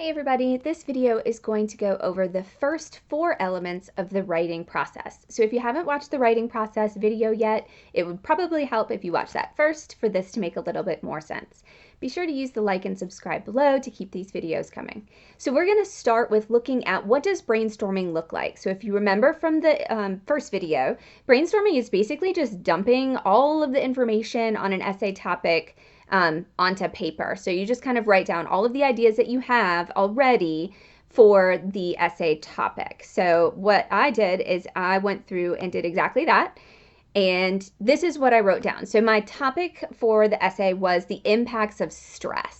Hey everybody, this video is going to go over the first 4 elements of the writing process. So if you haven't watched the writing process video yet, it would probably help if you watch that first for this to make a little bit more sense. Be sure to use the like and subscribe below to keep these videos coming. So we're going to start with looking at what does brainstorming look like. So if you remember from the first video, brainstorming is basically just dumping all of the information on an essay topic onto paper. So you just kind of write down all of the ideas that you have already for the essay topic. So what I did is I went through and did exactly that. And this is what I wrote down. So my topic for the essay was the impacts of stress.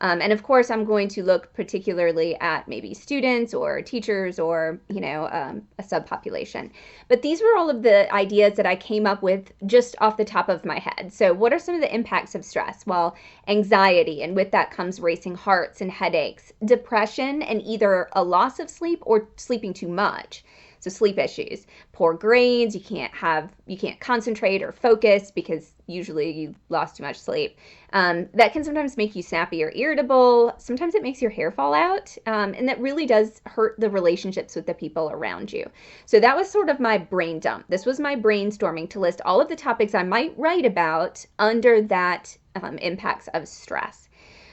And of course, I'm going to look particularly at maybe students or teachers or, a subpopulation. But these were all of the ideas that I came up with just off the top of my head. So what are some of the impacts of stress? Well, anxiety, and with that comes racing hearts and headaches, depression, and either a loss of sleep or sleeping too much. So sleep issues, poor grades, you can't concentrate or focus because usually you lost too much sleep. That can sometimes make you snappy or irritable. Sometimes it makes your hair fall out, and that really does hurt the relationships with the people around you. So that was sort of my brain dump. This was my brainstorming to list all of the topics I might write about under that impacts of stress.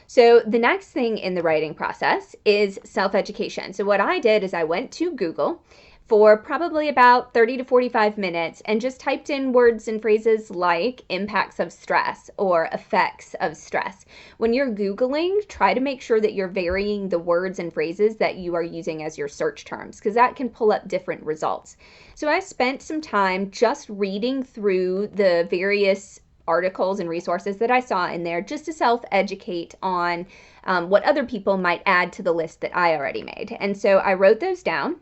So the next thing in the writing process is self-education. So what I did is I went to Google for probably about 30 to 45 minutes and just typed in words and phrases like impacts of stress or effects of stress. When you're Googling, try to make sure that you're varying the words and phrases that you are using as your search terms, because that can pull up different results. So I spent some time just reading through the various articles and resources that I saw in there just to self-educate on what other people might add to the list that I already made. And so I wrote those down.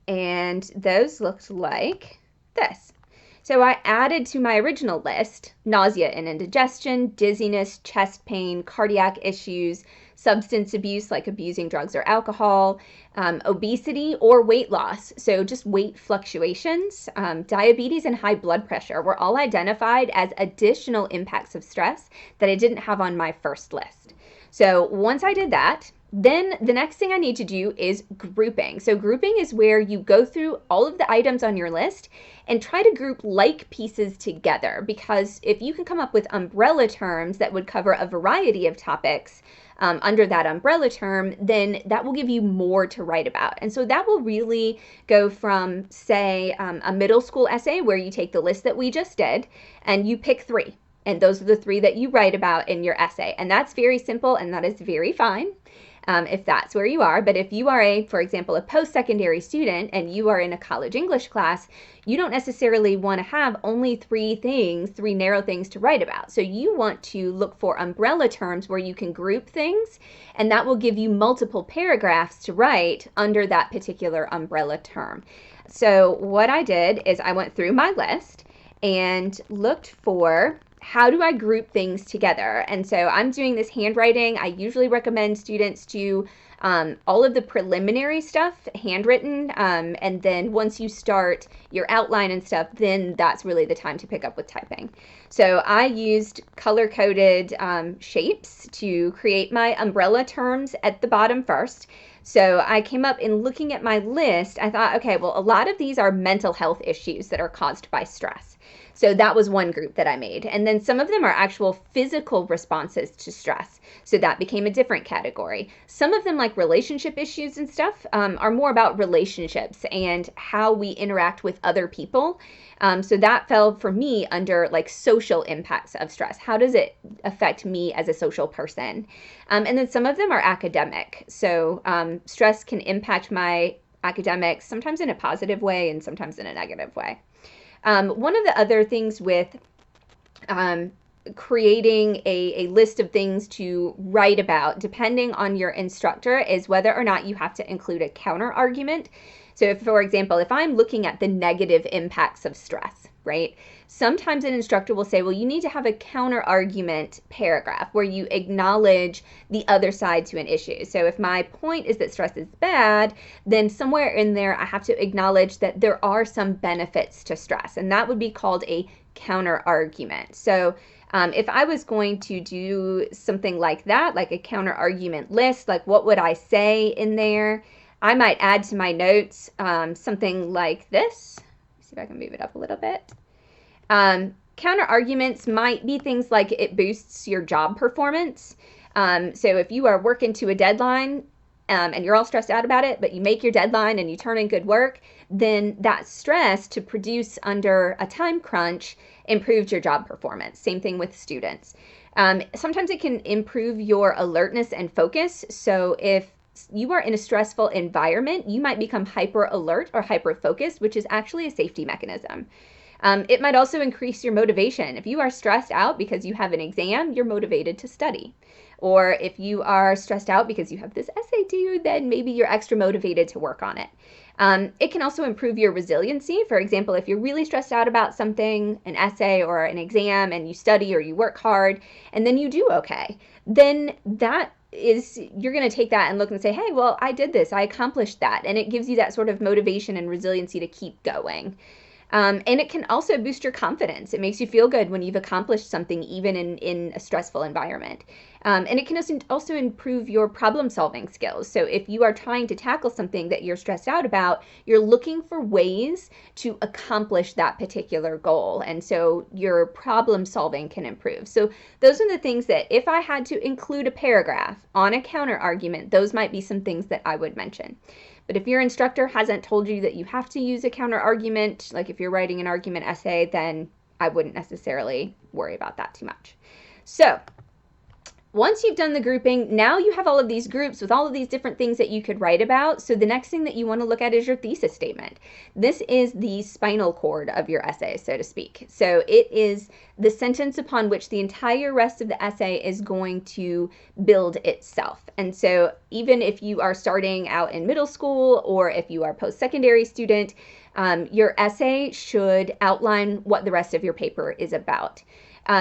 And those looked like this. So I added to my original list nausea and indigestion, dizziness, chest pain, cardiac issues, substance abuse like abusing drugs or alcohol, obesity or weight loss, so just weight fluctuations, diabetes and high blood pressure were all identified as additional impacts of stress that I didn't have on my first list. So once I did that, then the next thing I need to do is grouping. So grouping is where you go through all of the items on your list and try to group like pieces together, because if you can come up with umbrella terms that would cover a variety of topics under that umbrella term, then that will give you more to write about. And so that will really go from, say, a middle school essay where you take the list that we just did and you pick 3. And those are the 3 that you write about in your essay. And that's very simple and that is very fine. If that's where you are. But if you are for example, a post-secondary student and you are in a college English class, you don't necessarily want to have only 3 narrow things to write about. So you want to look for umbrella terms where you can group things, and that will give you multiple paragraphs to write under that particular umbrella term. So what I did is I went through my list and looked for how do I group things together? And so I'm doing this handwriting. I usually recommend students do all of the preliminary stuff handwritten, and then once you start your outline and stuff, then that's really the time to pick up with typing. So I used color-coded shapes to create my umbrella terms at the bottom first. So I came up in looking at my list, I thought, okay, well, a lot of these are mental health issues that are caused by stress. So that was one group that I made. And then some of them are actual physical responses to stress. So that became a different category. Some of them, like relationship issues and stuff, are more about relationships and how we interact with other people. So that fell for me under like social impacts of stress. How does it affect me as a social person? And then some of them are academic. So stress can impact my academics, sometimes in a positive way and sometimes in a negative way. One of the other things with creating a list of things to write about, depending on your instructor, is whether or not you have to include a counter argument. So if, for example, if I'm looking at the negative impacts of stress, right? Sometimes an instructor will say, well, you need to have a counter argument paragraph where you acknowledge the other side to an issue. So if my point is that stress is bad, then somewhere in there I have to acknowledge that there are some benefits to stress, and that would be called a counter argument. So If I was going to do something like that, like a counter argument list, like what would I say in there? I might add to my notes something like this. Let's see if I can move it up a little bit. Counter arguments might be things like it boosts your job performance. So if you are working to a deadline and you're all stressed out about it, but you make your deadline and you turn in good work, then that stress to produce under a time crunch improves your job performance. Same thing with students. Sometimes it can improve your alertness and focus. So if you are in a stressful environment, you might become hyper alert or hyper focused, which is actually a safety mechanism. It might also increase your motivation. If you are stressed out because you have an exam, you're motivated to study. Or if you are stressed out because you have this essay due, then maybe you're extra motivated to work on it. It can also improve your resiliency. For example, if you're really stressed out about something, an essay or an exam, and you study or you work hard, and then you do okay, then you're going to take that and look and say, hey, well, I did this, I accomplished that. And it gives you that sort of motivation and resiliency to keep going. And it can also boost your confidence. It makes you feel good when you've accomplished something, even in a stressful environment. And it can also improve your problem solving skills. So if you are trying to tackle something that you're stressed out about, you're looking for ways to accomplish that particular goal. And so your problem solving can improve. So those are the things that if I had to include a paragraph on a counter argument, those might be some things that I would mention. But if your instructor hasn't told you that you have to use a counter argument, like if you're writing an argument essay, then I wouldn't necessarily worry about that too much. So once you've done the grouping, now you have all of these groups with all of these different things that you could write about. So the next thing that you want to look at is your thesis statement. This is the spinal cord of your essay, so to speak. So it is the sentence upon which the entire rest of the essay is going to build itself. And so even if you are starting out in middle school or if you are a post-secondary student, your essay should outline what the rest of your paper is about.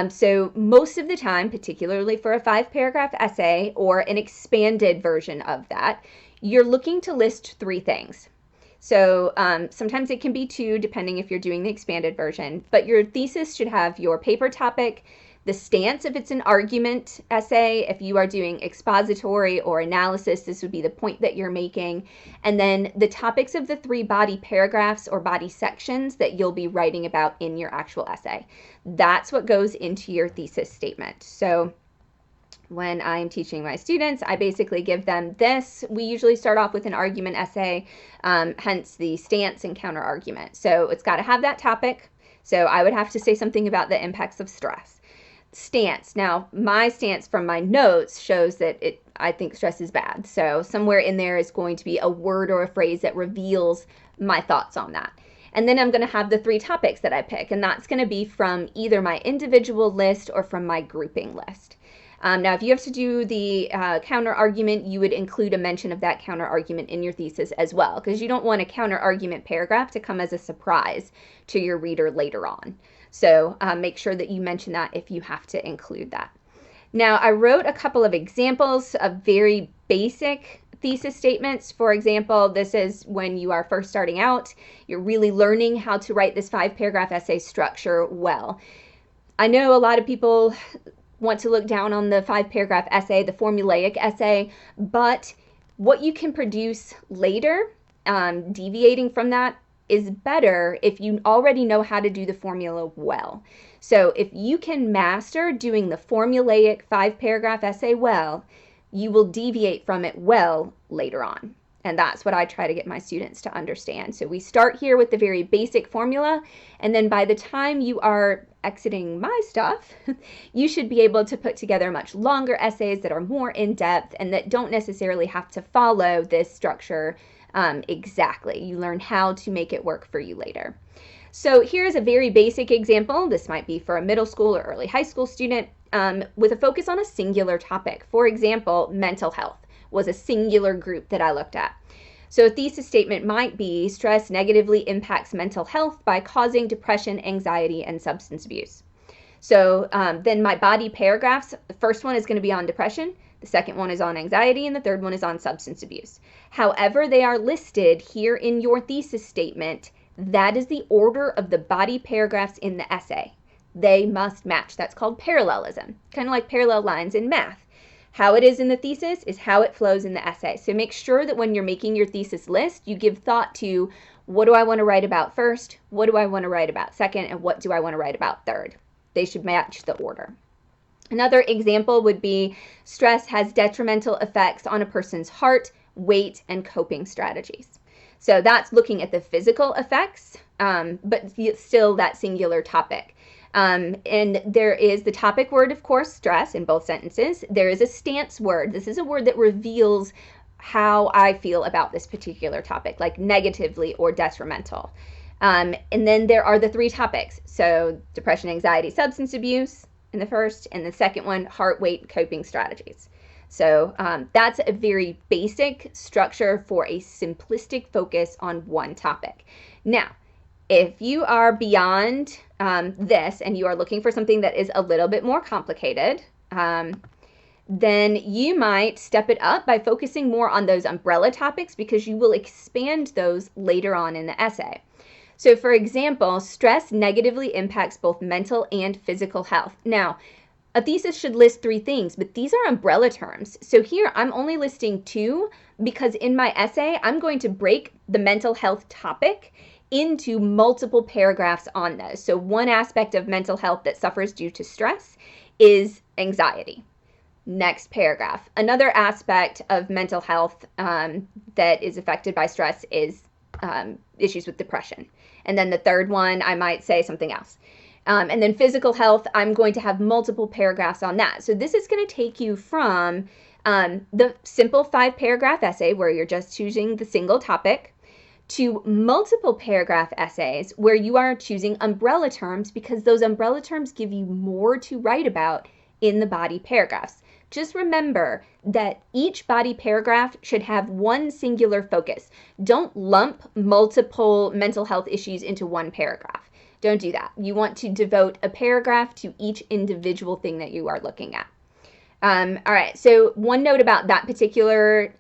So most of the time, particularly for a 5-paragraph essay or an expanded version of that, you're looking to list 3 things. So sometimes it can be 2, depending if you're doing the expanded version, but your thesis should have your paper topic, the stance if it's an argument essay. If you are doing expository or analysis, this would be the point that you're making. And then the topics of the 3 body paragraphs or body sections that you'll be writing about in your actual essay. That's what goes into your thesis statement. So when I'm teaching my students, I basically give them this. We usually start off with an argument essay, hence the stance and counter argument. So it's got to have that topic. So I would have to say something about the impacts of stress. Stance. Now, my stance from my notes shows that I think stress is bad. So somewhere in there is going to be a word or a phrase that reveals my thoughts on that. And then I'm going to have the 3 topics that I pick, and that's going to be from either my individual list or from my grouping list. Now, if you have to do the counter argument, you would include a mention of that counter argument in your thesis as well, because you don't want a counter argument paragraph to come as a surprise to your reader later on. So make sure that you mention that if you have to include that. Now, I wrote a couple of examples of very basic thesis statements. For example, this is when you are first starting out, you're really learning how to write this 5-paragraph essay structure well. I know a lot of people want to look down on the 5-paragraph essay, the formulaic essay, but what you can produce later, deviating from that, is better if you already know how to do the formula well. So if you can master doing the formulaic 5-paragraph essay well, you will deviate from it well later on. And that's what I try to get my students to understand. So we start here with the very basic formula, and then by the time you are exiting my stuff, you should be able to put together much longer essays that are more in-depth and that don't necessarily have to follow this structure exactly. You learn how to make it work for you later. So here's a very basic example. This might be for a middle school or early high school student with a focus on a singular topic. For example, mental health was a singular group that I looked at. So a thesis statement might be stress negatively impacts mental health by causing depression, anxiety, and substance abuse. So then my body paragraphs, the first one is going to be on depression, the second one is on anxiety, and the third one is on substance abuse. However they are listed here in your thesis statement, that is the order of the body paragraphs in the essay. They must match. That's called parallelism, kind of like parallel lines in math. How it is in the thesis is how it flows in the essay. So make sure that when you're making your thesis list, you give thought to what do I want to write about first, what do I want to write about second, and what do I want to write about third. They should match the order. Another example would be stress has detrimental effects on a person's heart, weight, and coping strategies. So that's looking at the physical effects, but still that singular topic. And there is the topic word, of course, stress in both sentences. There is a stance word. This is a word that reveals how I feel about this particular topic, like negatively or detrimental. And then there are the three topics. So depression, anxiety, substance abuse in the first, and the second one, heart, weight, coping strategies. So that's a very basic structure for a simplistic focus on one topic. Now, if you are beyond this and you are looking for something that is a little bit more complicated, then you might step it up by focusing more on those umbrella topics because you will expand those later on in the essay. So for example, stress negatively impacts both mental and physical health. Now, a thesis should list 3 things, but these are umbrella terms. So here I'm only listing 2 because in my essay, I'm going to break the mental health topic into multiple paragraphs on those. So one aspect of mental health that suffers due to stress is anxiety. Next paragraph. Another aspect of mental health that is affected by stress is issues with depression. And then the third one, I might say something else. And then physical health, I'm going to have multiple paragraphs on that. So this is going to take you from the simple 5-paragraph essay where you're just choosing the single topic to multiple paragraph essays where you are choosing umbrella terms because those umbrella terms give you more to write about in the body paragraphs. Just remember that each body paragraph should have one singular focus. Don't lump multiple mental health issues into one paragraph. Don't do that. You want to devote a paragraph to each individual thing that you are looking at. All right, so one note about that particular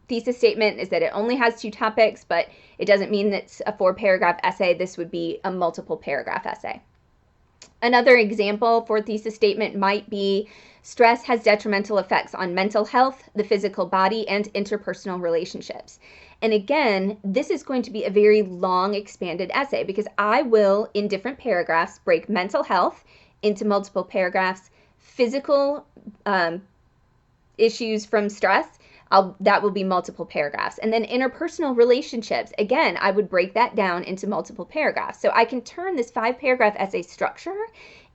thesis statement is that it only has 2 topics, but it doesn't mean that it's a 4-paragraph essay. This would be a multiple paragraph essay. Another example for thesis statement might be stress has detrimental effects on mental health, the physical body, and interpersonal relationships. And again, this is going to be a very long expanded essay because I will, in different paragraphs, break mental health into multiple paragraphs, physical issues from stress, that will be multiple paragraphs. And then interpersonal relationships, again, I would break that down into multiple paragraphs. So I can turn this 5-paragraph essay structure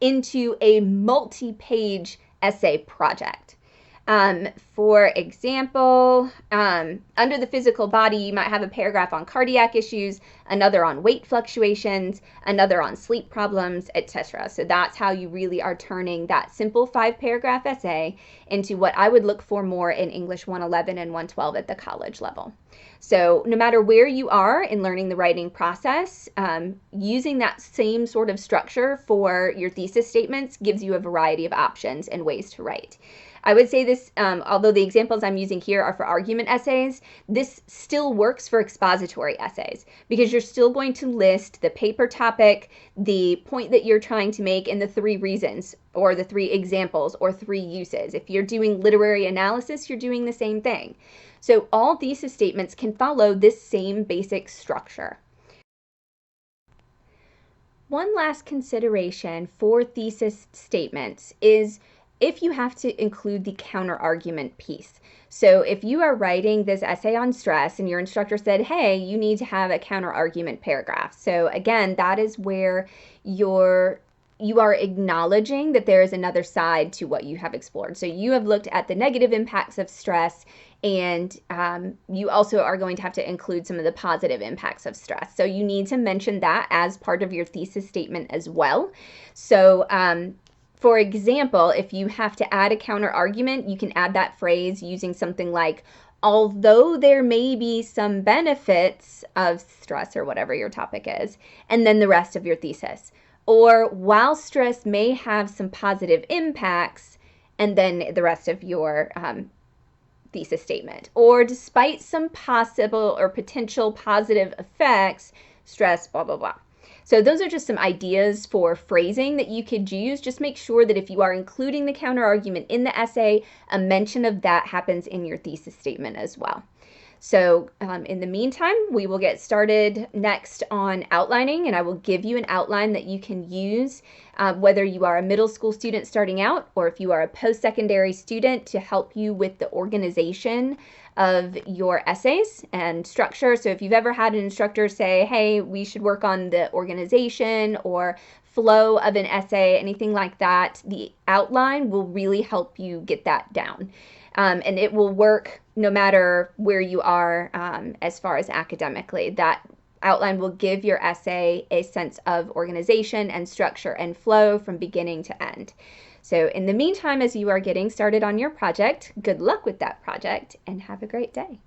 into a multi-page essay project. For example, under the physical body, you might have a paragraph on cardiac issues, another on weight fluctuations, another on sleep problems, etc. So that's how you really are turning that simple 5-paragraph essay into what I would look for more in English 111 and 112 at the college level. So no matter where you are in learning the writing process, using that same sort of structure for your thesis statements gives you a variety of options and ways to write. I would say this, although the examples I'm using here are for argument essays, this still works for expository essays because you're still going to list the paper topic, the point that you're trying to make, and the 3 reasons or the 3 examples or 3 uses. If you're doing literary analysis, you're doing the same thing. So all thesis statements can follow this same basic structure. One last consideration for thesis statements is if you have to include the counter-argument piece. So if you are writing this essay on stress and your instructor said, hey, you need to have a counter-argument paragraph. So again, that is where you are acknowledging that there is another side to what you have explored. So you have looked at the negative impacts of stress, and you also are going to have to include some of the positive impacts of stress. So you need to mention that as part of your thesis statement as well. So for example, if you have to add a counter argument, you can add that phrase using something like, although there may be some benefits of stress or whatever your topic is, and then the rest of your thesis. Or while stress may have some positive impacts, and then the rest of your thesis statement. Or despite some possible or potential positive effects, stress, blah, blah, blah. So those are just some ideas for phrasing that you could use. Just make sure that if you are including the counterargument in the essay, a mention of that happens in your thesis statement as well. So in the meantime, we will get started next on outlining, and I will give you an outline that you can use whether you are a middle school student starting out or if you are a post-secondary student, to help you with the organization of your essays and structure. So if you've ever had an instructor say, hey, we should work on the organization or flow of an essay, anything like that, the outline will really help you get that down. And it will work no matter where you are as far as academically. That outline will give your essay a sense of organization and structure and flow from beginning to end. So in the meantime, as you are getting started on your project, good luck with that project and have a great day.